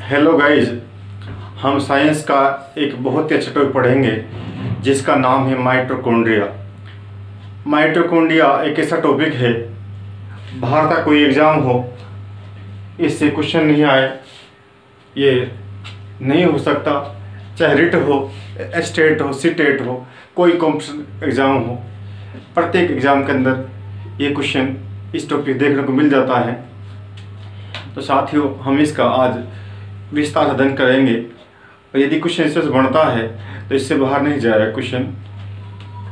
Hello guys, हम science का एक बहुत ही अच्छा टॉपिक पढ़ेंगे जिसका नाम है माइटोकॉन्ड्रिया। माइटोकॉन्ड्रिया एक ऐसा टॉपिक है, बाहर का कोई एग्ज़ाम हो इससे क्वेश्चन नहीं आए ये नहीं हो सकता। चाहे रिट हो, स्टेट हो, सीटेट हो, कोई कॉम्पिटिशन एग्ज़ाम हो, प्रत्येक एग्ज़ाम के अंदर ये क्वेश्चन इस टॉपिक देखने को मिल जाता है। तो साथियों, हम इसका आज विस्तार अध्ययन करेंगे और यदि क्वेश्चन इससे बनता है तो इससे बाहर नहीं जाएगा क्वेश्चन।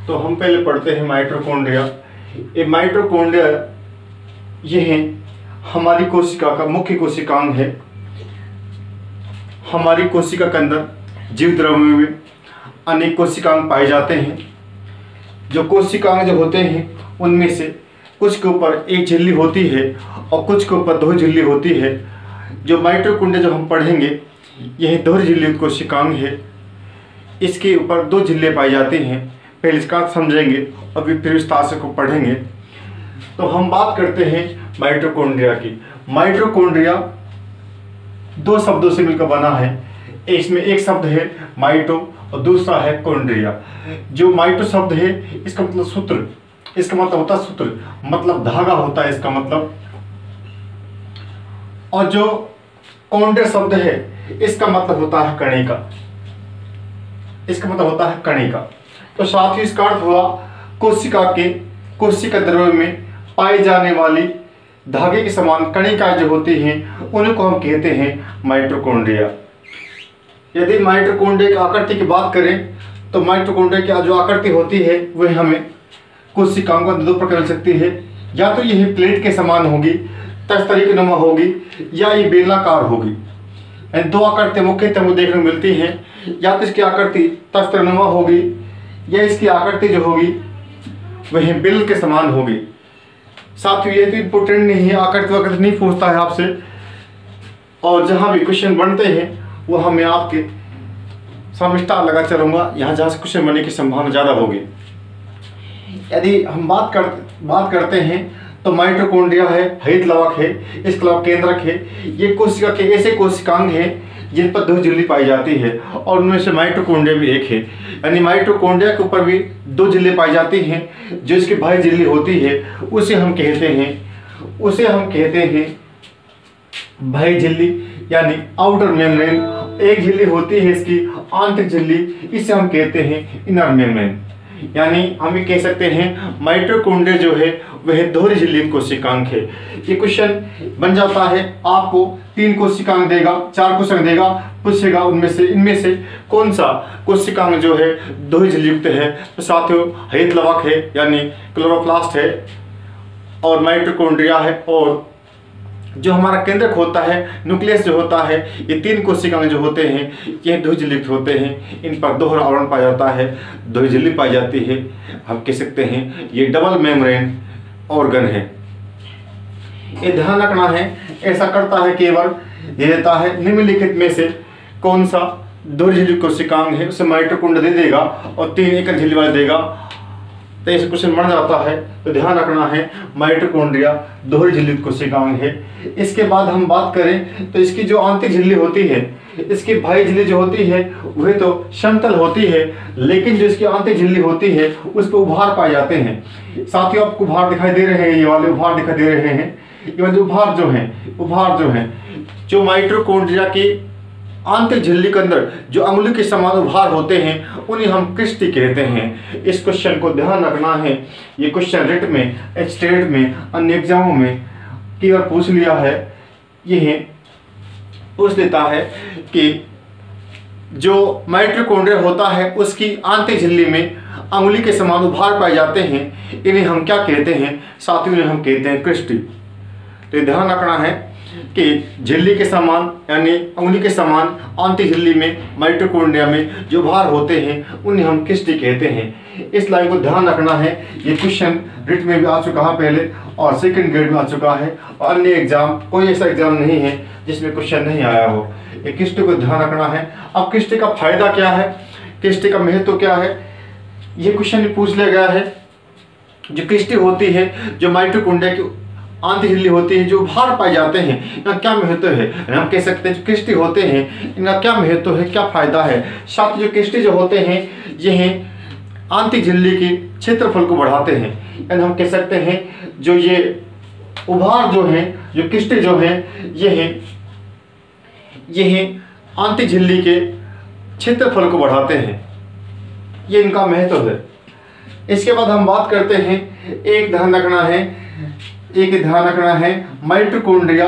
तो हम पहले पढ़ते हैं माइटोकॉन्ड्रिया। ये माइटोकॉन्ड्रिया ये है हमारी कोशिका का मुख्य कोशिकांग है। हमारी कोशिका के अंदर जीव द्रव्य में अनेक कोशिकांग पाए जाते हैं। जो कोशिकांग जो होते हैं उनमें से कुछ के ऊपर एक झिल्ली होती है और कुछ के ऊपर दो झिल्ली होती है। जो माइटोकॉन्ड्रिया जो हम पढ़ेंगे यह दोहरी झिल्ली कोशिकांग है। इसके ऊपर दो झिल्ली पाई जाती हैं। पहले इसका अर्थ समझेंगे और फिर विस्तार से को पढ़ेंगे। तो हम बात करते हैं माइटोकॉन्ड्रिया की। माइटोकॉन्ड्रिया दो शब्दों से मिलकर बना है। इसमें एक शब्द है माइटो और दूसरा है कॉन्ड्रिया। जो माइटो शब्द है इसका मतलब सूत्र, इसका मतलब होता है सूत्र, मतलब धागा होता है इसका मतलब। और जो कॉन्ड्रिया शब्द है इसका मतलब होता है कणिका, इसका मतलब होता है कणिका। तो साथ ही इसका अर्थ हुआ कोशिका द्रव्य में पाई जाने वाली धागे के समान कणिकाएं जो होती हैं उन्हीं को हम कहते हैं माइटोकॉन्ड्रिया। यदि माइटोकॉन्ड्रिया की आकृति की बात करें तो माइटोकॉन्ड्रिया की जो आकृति होती है वह हमें कोशिकाओं को दो प्रकार मिल सकती है। या तो यह प्लेट के समान होगी, तस्तरी नुमा होगी, या ये बेलनाकार होगी। दो आकृति मुख्यतः वो देखने को मिलती हैं। या तो इसकी आकृति तस्तनुमा होगी या इसकी आकृति जो होगी वह बेल के समान होगी। साथियों, ये तो इम्पोर्टेंट नहीं है, आकृति वाकृति नहीं पूछता है आपसे। और जहाँ भी क्वेश्चन बनते हैं वो हमें आपके सामने स्टार लगा चलूँगा, यहाँ जहाँ से क्वेश्चन बनने की संभावना ज़्यादा होगी। यदि हम बात करते हैं तो माइटोकॉन्ड्रिया है, हरित लवक है, इसके अलावा केंद्रक है। ये कोशिका के ऐसे कोशिकांग हैं जिन पर दो झिल्ली पाई जाती है और उनमें से माइटोकॉन्ड्रिया भी एक है। यानी माइटोकॉन्ड्रिया के ऊपर भी दो झिल्ली पाई जाती हैं। जो इसकी बाह्य झिल्ली होती है उसे हम कहते हैं बाह्य झिल्ली, यानी आउटर मेम्ब्रेन। एक झिल्ली होती है इसकी आंतरिक झिल्ली, इसे हम कहते हैं इनर मेम्ब्रेन। यानी हम ये कह सकते हैं माइटोकॉन्ड्रिया जो है वह दोहरी झिल्ली कोशिकांग है। ये क्वेश्चन बन जाता है, आपको 3 कोशिकांग देगा, 4 कोशिकांग देगा, पूछेगा इनमें से कौन सा कोशिकांग जो है दोहरी झिल्ली युक्त है। तो साथियों, हरित लवक है यानी क्लोरोप्लास्ट है और माइटोकॉन्ड्रिया है। और जो हमारा केंद्रक होता है, न्यूक्लियस जो होता है, ये 3 कोशिकाएं जो होते हैं ये दोहरी झिल्ली होते हैं। इन पर दोहरा आवरण पाया जाता है, दोहरी झिल्ली पाई जाती है। हम कह सकते हैं ये डबल मेम्ब्रेन ऑर्गन है। ये ध्यान रखना है, ऐसा करता है केवल ये देता है निम्नलिखित में से कौन सा दोहरी झिल्ली कोशिकांग है, उसे माइटोकॉन्ड्रिया दे देगा और 3 एकल झिल्ली वाले देगा। तो ऐसे क्वेश्चन बन जाता है। तो ध्यान रखना है माइटोकॉन्ड्रिया दोहरी झिल्ली कोशिकांग है। इसके बाद हम बात करें तो इसकी जो आंतरिक झिल्ली होती है, इसकी बाह्य झिल्ली जो होती है वह तो समतल होती है, लेकिन जो इसकी आंतरिक झिल्ली होती है उस पर उभार पाए जाते हैं। साथियों, आपको उभार दिखाई दे रहे हैं, ये वाले उभार दिखाई दे रहे हैं। ये वाले उभार जो हैं जो माइटोकॉन्ड्रिया की आंतरिक झिल्ली के अंदर जो अंगुली के समान उभार होते हैं उन्हें हम क्रिस्टी कहते हैं। इस क्वेश्चन को ध्यान रखना है। ये क्वेश्चन रिट में, स्टेट में, अन्य एग्जामों में कई बार पूछ लिया है। यह पूछ लेता है कि जो माइटोकॉन्ड्रिया होता है उसकी आंतरिक झिल्ली में अंगुली के समान उभार पाए जाते हैं, इन्हें हम क्या कहते हैं? साथियों, इन्हें हम कहते हैं क्रिस्टी। तो ध्यान रखना है कि झिल्ली के समान यानी अंगुली के समान आंतरिक झिल्ली में माइटोकॉन्ड्रिया में जो भार होते हैं उन्हें हम क्रिस्टी कहते हैं। इस लाइन को ध्यान रखना है। ये क्वेश्चन रिट में भी आ चुका है पहले और सेकंड ग्रेड में आ चुका है और अन्य एग्जाम, कोई ऐसा एग्जाम नहीं है जिसमें क्वेश्चन नहीं आया हो। ये क्रिस्टी को ध्यान रखना है। अब क्रिस्टी का फायदा क्या है, क्रिस्टी का महत्व क्या है, ये क्वेश्चन पूछ लिया गया है। जो क्रिस्टी होती है, जो माइटोकॉन्ड्रिया की आंतरिक झिल्ली होती है जो भार पाए जाते हैं, इनका क्या महत्व है। हम कह सकते हैं जो क्रिस्टी होते हैं इनका क्या महत्व है, क्या फायदा है। साथ जो क्रिस्टी जो होते हैं यह आंतरिक झिल्ली के क्षेत्रफल को बढ़ाते हैं, यानी हम कह सकते हैं जो ये उभार जो है, जो क्रिस्टी जो है यह आंतरिक झिल्ली के क्षेत्रफल को बढ़ाते हैं, ये इनका महत्व है। इसके बाद हम बात करते हैं, एक ध्यान रखना है माइटोकॉन्ड्रिया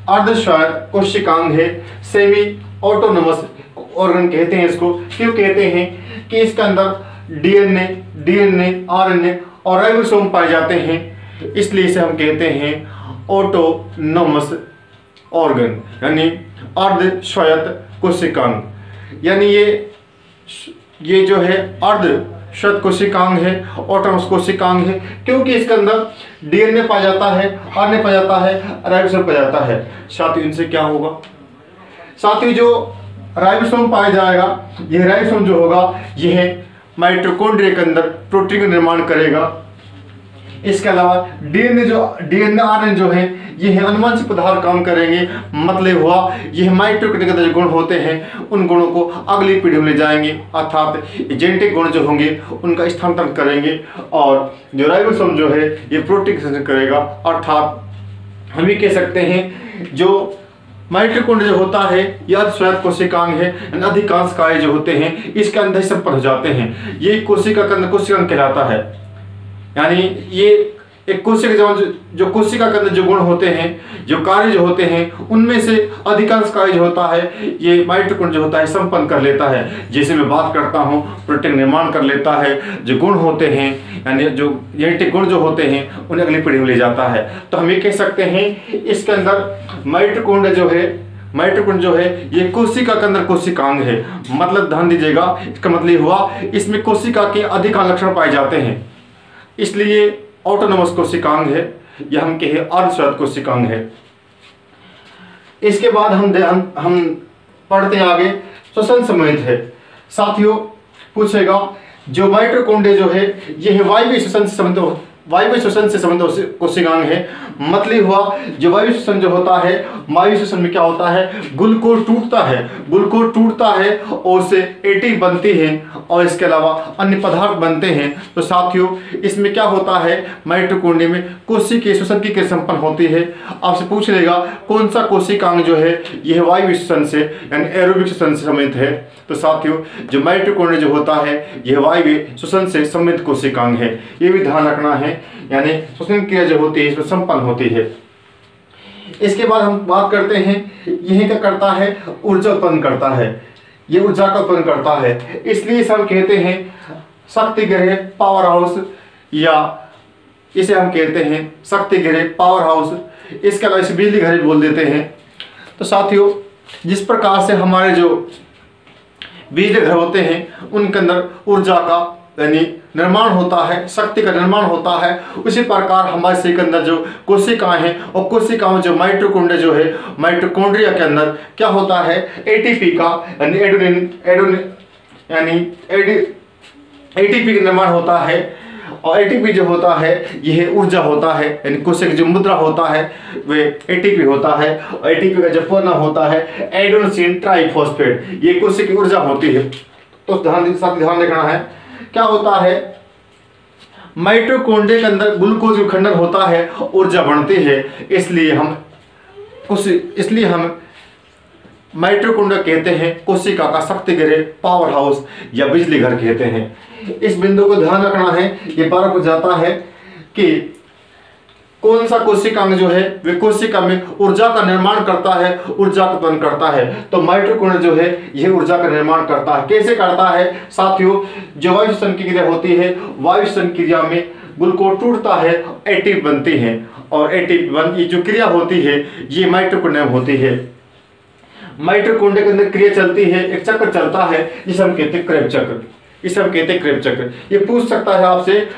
अर्धस्वायत्त कोशिकांग है, सेमी ऑटोनोमस ऑर्गन कहते हैं इसको। क्यों कहते हैं कि इसके अंदर डीएनए, आरएनए और राइबोसोम पाए जाते हैं, इसलिए इसे हम कहते हैं ऑटोनोमस ऑर्गन, यानी अर्धस्वायत्त कोशिकांग। यानी ये जो है अर्धस्वायत्त कोशिकांग है, ऑटोनोमस कोशिकांग है, क्योंकि इसके अंदर डीएनए पाया जाता है, आरएनए पाया जाता है, राइबोसोम पाया जाता है। साथियों इनसे क्या होगा, साथियों जो राइबोसोम पाया जाएगा, यह राइबोसोम जो होगा यह माइटोकॉन्ड्रिया के अंदर प्रोटीन का निर्माण करेगा। इसके अलावा डीएनए आरएनए जो है यह अनुवांशिक पदार्थ काम करेंगे, मतलब हुआ यह माइटोकॉन्ड्रिया के अंदर जो गुण होते हैं उन गुणों को अगली पीढ़ी में ले जाएंगे, अर्थात जेनेटिक गुण जो होंगे उनका स्थानांतरण करेंगे, और जो राइबोसोम जो है ये प्रोटीन संश्लेषण करेगा। अर्थात हम ये कह सकते हैं जो माइटोकॉन्ड्रिया जो होता है यह अर्धस्वायत्त कोशिकांग है, अधिकांश कार्य जो होते हैं इसके अंदर ही संपन्न हो जाते हैं। ये कोशिका के अंदर कोशिकांग कहलाता है, यानी ये एक कोशिका जो कोशिका के अंदर जो गुण होते हैं, जो कार्य जो होते हैं, उनमें से अधिकांश कार्य जो होता है ये माइटोकॉन्ड्रिया जो होता है संपन्न कर लेता है। जैसे मैं बात करता हूँ प्रोटीन निर्माण कर लेता है, जो गुण होते हैं यानी जो जेनेटिक गुण जो होते हैं उन्हें अगली पीढ़ी में ले जाता है। तो हम ये कह सकते हैं इसके अंदर माइटोकॉन्ड्रिया जो है ये कोशिका के अंदर कोशिकांग है। मतलब ध्यान दीजिएगा, इसका मतलब हुआ इसमें कोशिका के अधिकांश लक्षण पाए जाते हैं, इसलिए ऑटोनोमस कोशिकांग है, यह हम कहे अर्धस्वायत्त कोशिकांग है। इसके बाद हम पढ़ते हैं आगे श्वसन संबंधित है। साथियों पूछेगा जो माइटोकॉन्ड्रिया जो है यह वायवीय श्वसन से संबंधित कोशिकांग है। मतलब हुआ जो वायु श्वसन जो होता है, वायु श्वसन में क्या होता है, ग्लूकोज टूटता है और उससे एटीपी बनती है और इसके अलावा अन्य पदार्थ बनते हैं। तो साथियों इसमें क्या होता है, माइटोकॉन्ड्रिया में कोशिकीय श्वसन की क्रिया संपन्न होती है। आपसे पूछ लेगा कौन सा कोशिकांग जो है यह वायु श्वसन से यानी एरोबिक श्वसन से संबंधित है। तो साथियों जो माइटोकॉन्ड्रिया जो होता है यह वायु श्वसन से संबंधित कोशिकांग है, ये भी ध्यान रखना है, यानी श्वसन क्रिया जो होती है इसमें संपन्न होती है। इसके बाद हम बात करते हैं यह क्या करता है, ऊर्जा उत्पन्न करता है, ये ऊर्जा का उत्पन्न करता है, इसलिए इसे हम कहते हैं शक्ति गृह पावर हाउस, या इसे हम कहते हैं शक्ति गृह पावर हाउस। इसके अलावा इसे बिजली घर बोल देते हैं। तो साथियों जिस प्रकार से हमारे जो बिजली घर होते हैं उनके अंदर ऊर्जा का यानी निर्माण होता है, शक्ति का निर्माण होता है, उसी प्रकार हमारे शरीर के अंदर जो कोशिकाएं हैं और कोशिकाओं जो माइटोकॉन्ड्रिया जो है, माइटोकॉन्ड्रिया के अंदर क्या होता है, एटीपी का यानी एटीपी का निर्माण होता है। और एटीपी जो होता है यह ऊर्जा होता है, यानी कोशिका जो मुद्रा होता है वे एटीपी होता है, और एटीपी का जो फॉर्मूला होता है एडेनोसिन ट्राइफॉस्फेट, ये कोशिका की ऊर्जा होती है। तो ध्यान रखना है क्या होता है, माइटोकॉन्ड्रिया के अंदर ग्लूकोज विखंडन होता है, ऊर्जा बढ़ती है, इसलिए हम माइटोकॉन्ड्रिया कहते हैं कोशिका का शक्ति गृह, पावर हाउस या बिजली घर कहते हैं। इस बिंदु को ध्यान रखना है, ये बार पूछ जाता है कि कौन सा कोशिकांग जो है वे कोशिका में ऊर्जा का निर्माण करता है, ऊर्जा का उत्पन्न करता है। तो माइटोकॉन्ड्रिया जो है यह ऊर्जा का निर्माण करता है। कैसे करता है साथियों, जो वायु श्वसन की क्रिया होती है, वायु श्वसन क्रिया में ग्लूकोज टूटता है, एटीपी बनती है, और एटीपी जो क्रिया होती है ये माइटोकॉन्ड्रिया में होती है। माइटोकॉन्ड्रिया के अंदर क्रिया चलती है, एक चक्र चलता है जिसे हम कहते हैं क्रेब चक्र, इसे हम कहते हैं क्रेब चक्र। ये पूछ सकता है आपसे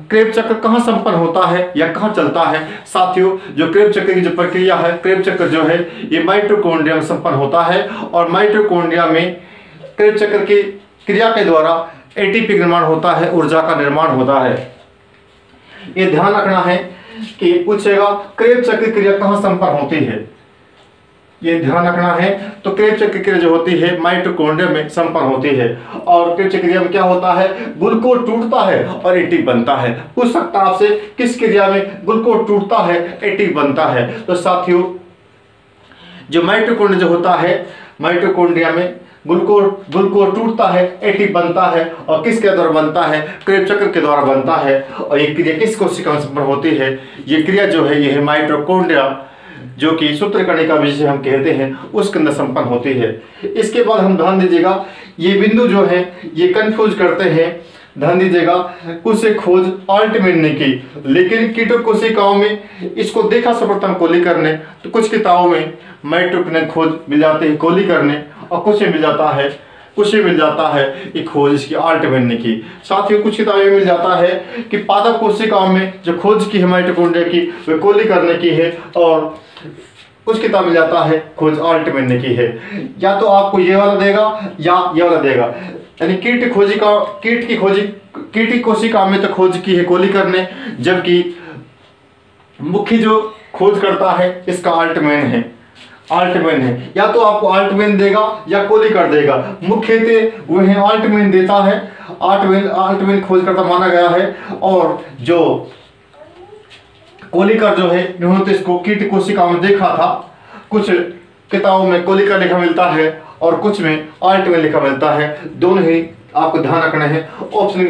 क्रेब चक्र कहाँ संपन्न होता है या कहाँ चलता है। साथियों जो क्रेब चक्र की जो प्रक्रिया है, क्रेब चक्र जो है ये माइटोकॉन्ड्रिया में संपन्न होता है, और माइटोकॉन्ड्रिया में क्रेब चक्र की क्रिया के द्वारा एटीपी निर्माण होता है, ऊर्जा का निर्माण होता है। ये ध्यान रखना है कि पूछेगा क्रेब चक्र क्रिया कहाँ संपन्न होती है, ये ध्यान रखना है। तो क्रेब चक्र क्रिया जो होती है माइटोकॉन्ड्रिया में संपन्न होती है। और क्रेब चक्र क्रिया में क्या होता है, ग्लूकोज टूटता है और एटीपी बनता है। पूछ सकता है आपसे किस क्रिया में ग्लूकोज टूटता है एटीपी बनता है। तो साथियों जो माइटोकॉन्ड्रिया जो होता है, माइटोकॉन्ड्रिया में ग्लूकोज टूटता है एटीपी बनता है और किसके द्वारा बनता है, क्रेब चक्र के द्वारा बनता है। और ये क्रिया किस कोशिका में संपन्न होती है, ये क्रिया जो है ये है माइटोकॉन्ड्रिया जो कि सूत्रकणिका जिसे हम कहते हैं उसके अंदर संपन्न होती है। इसके बाद हम ध्यान दीजिएगा ये बिंदु जो है ये कंफ्यूज करते हैं। ध्यान दीजिएगा कुछ से खोज अल्टमेन ने की, लेकिन कीटो कोशिकाओं में इसको देखा सर्वप्रथम कोलिकर ने। तो कुछ किताबों में माइटोकॉन्ड्रिया खोज मिल जाती है कोलिकर ने और कुछ में मिल जाता है ये खोज इसकी अल्टमेन ने की। साथ ही कुछ किताबें मिल जाता है कि पादप कोशिकाओं में जो खोज की है माइटोकॉन्ड्रिया की वे कोलिकर ने की है और कुछ किताब मिल जाता है खोज अल्टमेन ने की है। या तो आपको ये वाला देगा या ये वाला देगा, यानी कीट की कोशिका में तो खोज की है कोलिकर ने, जबकि मुख्य जो खोज करता है इसका अल्टमेन है। या तो आपको अल्टमेन देगा या कोलिकर देगा। मुख्यतः वह अल्टमेन देता है, अल्टमेन खोज करता माना गया है। और जो कोलिकर जो है इन्होंने तो इसको कीट कोशिकाओं में देखा था। कुछ किताबों में कोलिकर लिखा मिलता है और कुछ में अल्टमेन लिखा मिलता है। दोनों ही आपको ध्यान रखना है। ऑप्शन के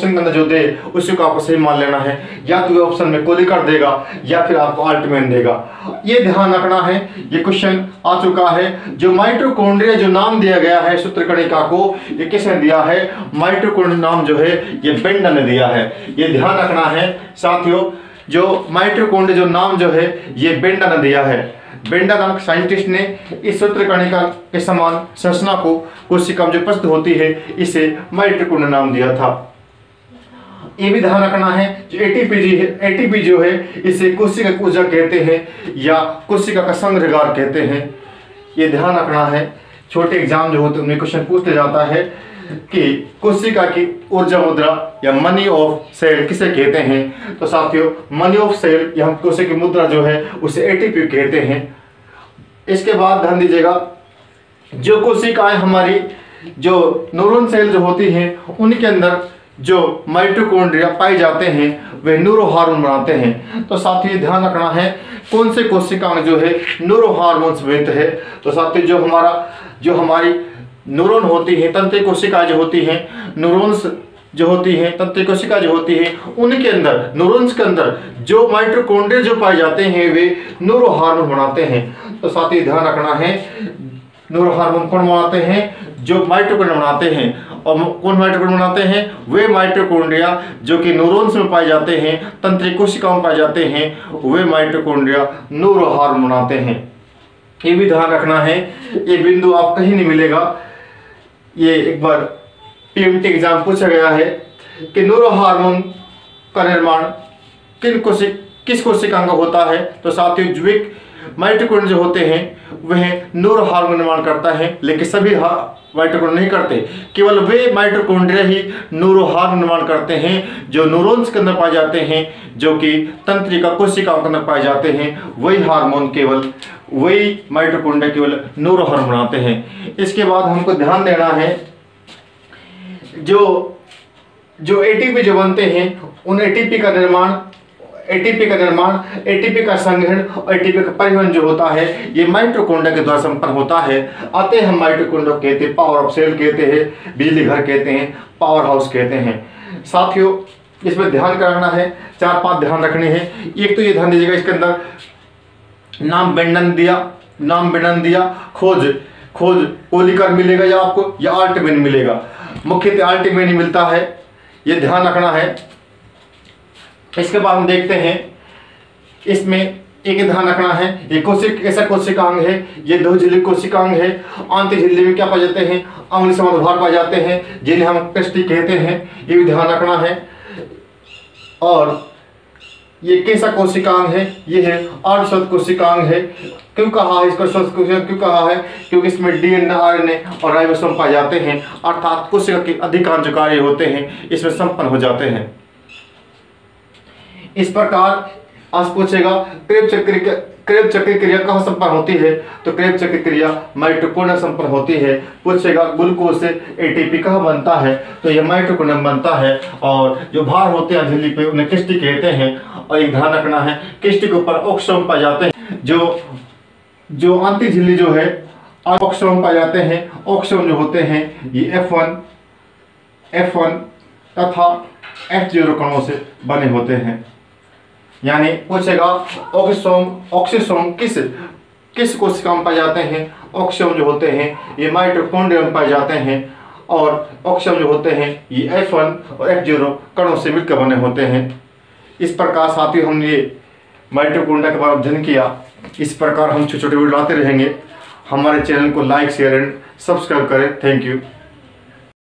अंदर जो दे उसी को आपको सही मान लेना है। या तो ऑप्शन में कोलिकर देगा या फिर आपको अल्टमेन देगा, ये ध्यान रखना है। ये क्वेश्चन आ चुका है। जो माइटोकॉन्ड्रिया जो नाम दिया गया है सूत्रकणिका को, ये किसने दिया है, माइटोकॉन्ड्रिया नाम जो है ये बेंडा ने दिया है। ये ध्यान रखना है साथियों, जो माइटोकॉन्ड्रिया जो नाम जो है ये बेंडा ने दिया है। बेंडा नामक साइंटिस्ट ने इस सूत्रकणिका के समान संरचना को कोशिका में जो प्रस्तुत होती है इसे माइटोकॉन्ड्रिया नाम दिया था। ये भी ध्यान रखना है जो एटीपी जो है इसे कोशिका की ऊर्जा कहते हैं या कोशिका का संग्रहगार कहते हैं। ये ध्यान रखना है। छोटे एग्जाम जो होते हैं उनमें क्वेश्चन पूछा जाता है कि कोशिका की ऊर्जा मुद्रा या मनी ऑफ सेल किसे कहते हैं। तो साथियों मनी ऑफ सेल या हम कोशिका की मुद्रा जो है उसे एटीपी कहते हैं। इसके बाद ध्यान दीजिएगा जो कोशिकाएं हमारी जो न्यूरॉन सेल जो होती हैं उनके अंदर जो माइटोकॉन्ड्रिया पाए जाते हैं वे न्यूरो हार्मोन बनाते हैं। तो साथियों ध्यान रखना है कौन से कोशिका में जो है न्यूरो हार्मोन्स बनते हैं। तो साथियों जो हमारी न्यूरॉन होती है, तंत्रिका कोशिका जो होती हैं, न्यूरॉन्स जो होती हैं, तंत्रिका कोशिका जो होती है उनके अंदर न्यूरॉन्स के अंदर जो माइटोकॉन्ड्रिया जो पाए जाते हैं वे न्यूरो हार्मोन बनाते हैं। तो साथ ही ध्यान रखना है न्यूरो हार्मोन कौन बनाते हैं, जो माइटोकॉन्ड्रिया बनाते हैं। और कौन माइटोकॉन्ड्रिया बनाते हैं, वे माइटोकॉन्ड्रिया जो कि न्यूरॉन्स में पाए जाते हैं, तंत्रिका कोशिकाओं में पाए जाते हैं, वे माइटोकॉन्ड्रिया न्यूरो हार्मोन बनाते हैं। ये भी ध्यान रखना है। ये बिंदु आप कहीं नहीं मिलेगा। ये एक बार पीएमटी एग्जाम पूछा गया है कि न्यूरो हार्मोन का निर्माण किस कोशिका का होता है। तो साथियों जो माइटोकॉन्ड्रिया जो होते हैं वह न्यूरो हार्मोन निर्माण करता है, लेकिन सभी माइटोकॉन्ड्रिया नहीं करते। केवल वे माइटोकॉन्ड्रिया ही न्यूरो हार्मोन निर्माण करते हैं जो न्यूरॉन्स के अंदर पाए जाते हैं, जो कि तंत्रिका कोशिकाओं के अंदर पाए जाते हैं। वही हार्मोन केवल वही माइटोकॉन्ड्रिया केवल न्यूरो हार्मोन बनाते हैं। इसके बाद हमको ध्यान देना है जो एटीपी जो बनते हैं उन एटीपी का संग्रहण और एटीपी का परिवहन जो होता है ये माइटोकॉन्ड्रिया के द्वारा संपन्न होता है। अतः हम माइटोकॉन्ड्रिया कहते हैं, पावर ऑफ सेल कहते हैं, बिजली घर कहते हैं, पावर हाउस कहते हैं। साथियों इसमें ध्यान करना है, 4-5 ध्यान रखने हैं। एक तो ये ध्यान दीजिएगा इसके अंदर नाम बेंडन दिया, खोज कोलिकर मिलेगा या आपको या अल्टमेन मिलेगा। मुख्यतः अल्टमेन ही मिलता है, ये ध्यान रखना है। इसके बाद हम देखते हैं इसमें एक ध्यान रखना है ये ऐसा कोशिकांग है, ये 2 झिल्ली कोशिकांग है। आंतरिक झिल्ली में क्या पाए जाते हैं, अंगुली समान भाग पाए जाते हैं जिन्हें हम टेस्टी कहते हैं, ये भी ध्यान रखना है। और ये कैसा कोशिकांग है, ये है अर्धशत कोशिकांग है। क्यों कहा है इसको अर्धशत कोशिकांग क्यों कहा है, क्योंकि इसमें डीएनए, आरएनए और राइबोसोम पाए जाते हैं, अर्थात कोशिका के अधिकांश कार्य होते हैं इसमें संपन्न हो जाते हैं। इस प्रकार आज पूछेगा क्रेब चक्रीय क्रिया कहाँ संपन्न होती है, तो क्रेब चक्रीय क्रिया माइटोकॉन्ड्रिया संपन्न होती है। पूछेगा ग्लूकोज से एटीपी कहाँ बनता है, तो यह माइटोकॉन्ड्रिया बनता है। और जो भार होते हैं झिल्ली पे उन्हें किस्टिक कहते हैं। और एक ध्यान रखना है, किस्टिक के ऊपर ऑक्सोम पाए जाते हैं। जो आंतरिक झिल्ली जो है ऑक्सोम पाए जाते हैं। ऑक्सोम जो होते हैं ये F1 तथा F0 कणों से बने होते हैं। यानी पूछेगा ऑक्सीसोम किस कोशिका में पाए जाते हैं। ऑक्सीसोम जो होते हैं ये माइटोकॉन्ड्रिया में पाए जाते हैं। और ऑक्सीसोम जो होते हैं ये F1 और F0 कणों से मिलकर बने होते हैं। इस प्रकार साथियों हमने ये माइटोकॉन्ड्रिया के बारे में अध्ययन किया। इस प्रकार हम छोटे छोटे वीडियो लाते रहेंगे। हमारे चैनल को लाइक शेयर एंड सब्सक्राइब करें। Thank you.